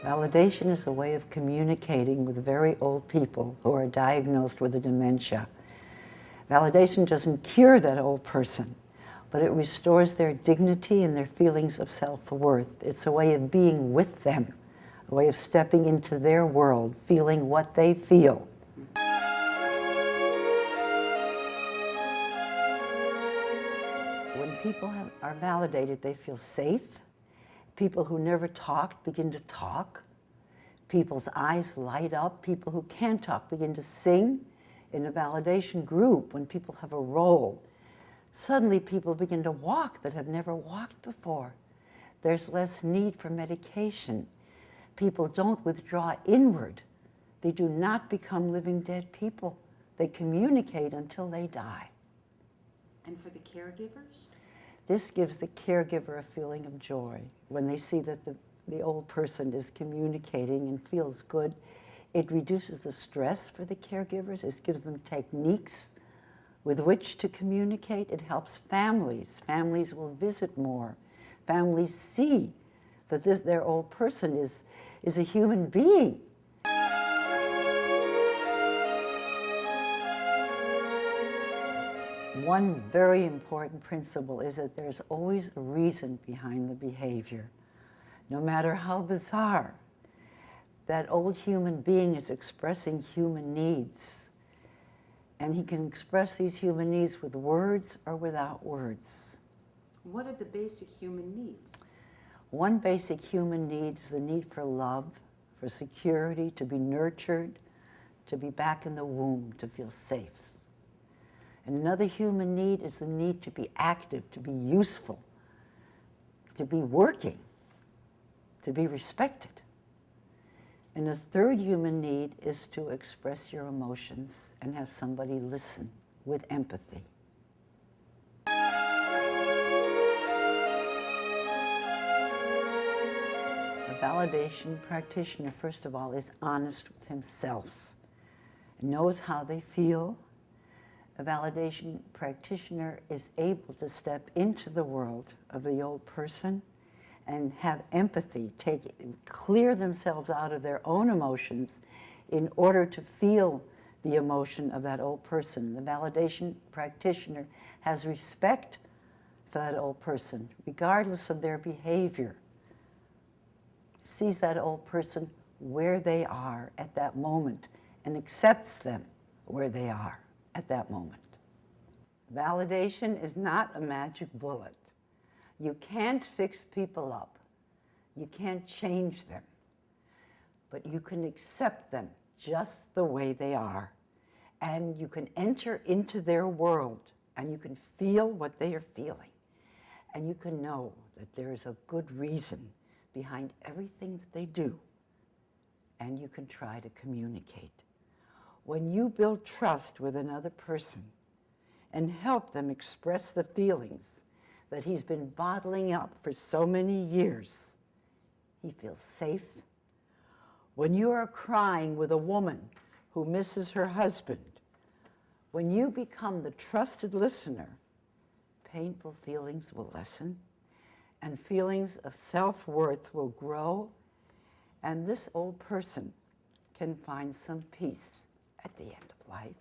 Validation is a way of communicating with very old people who are diagnosed with a dementia. Validation doesn't cure that old person, but it restores their dignity and their feelings of self-worth. It's a way of being with them, a way of stepping into their world, feeling what they feel. When people are validated, they feel safe. People who never talked begin to talk. People's eyes light up. People who can't talk begin to sing. In a validation group, when people have a role, suddenly people begin to walk that have never walked before. There's less need for medication. People don't withdraw inward. They do not become living dead people. They communicate until they die. And for the caregivers? This gives the caregiver a feeling of joy when they see that the old person is communicating and feels good. It reduces the stress for the caregivers. It gives them techniques with which to communicate. It helps families. Families will visit more. Families see that their old person is a human being. One very important principle is that there's always a reason behind the behavior. No matter how bizarre, that old human being is expressing human needs. And he can express these human needs with words or without words. What are the basic human needs? One basic human need is the need for love, for security, to be nurtured, to be back in the womb, to feel safe. And another human need is the need to be active, to be useful, to be working, to be respected. And the third human need is to express your emotions and have somebody listen with empathy. A validation practitioner, first of all, is honest with himself, knows how they feel. A validation practitioner is able to step into the world of the old person and have empathy, clear themselves out of their own emotions in order to feel the emotion of that old person. The validation practitioner has respect for that old person, regardless of their behavior. Sees that old person where they are at that moment and accepts them where they are at that moment. Validation is not a magic bullet. You can't fix people up. You can't change them. But you can accept them just the way they are. And you can enter into their world and you can feel what they are feeling. And you can know that there is a good reason behind everything that they do. And you can try to communicate. When you build trust with another person and help them express the feelings that he's been bottling up for so many years, he feels safe. When you are crying with a woman who misses her husband, when you become the trusted listener, painful feelings will lessen and feelings of self-worth will grow, and this old person can find some peace at the end of life.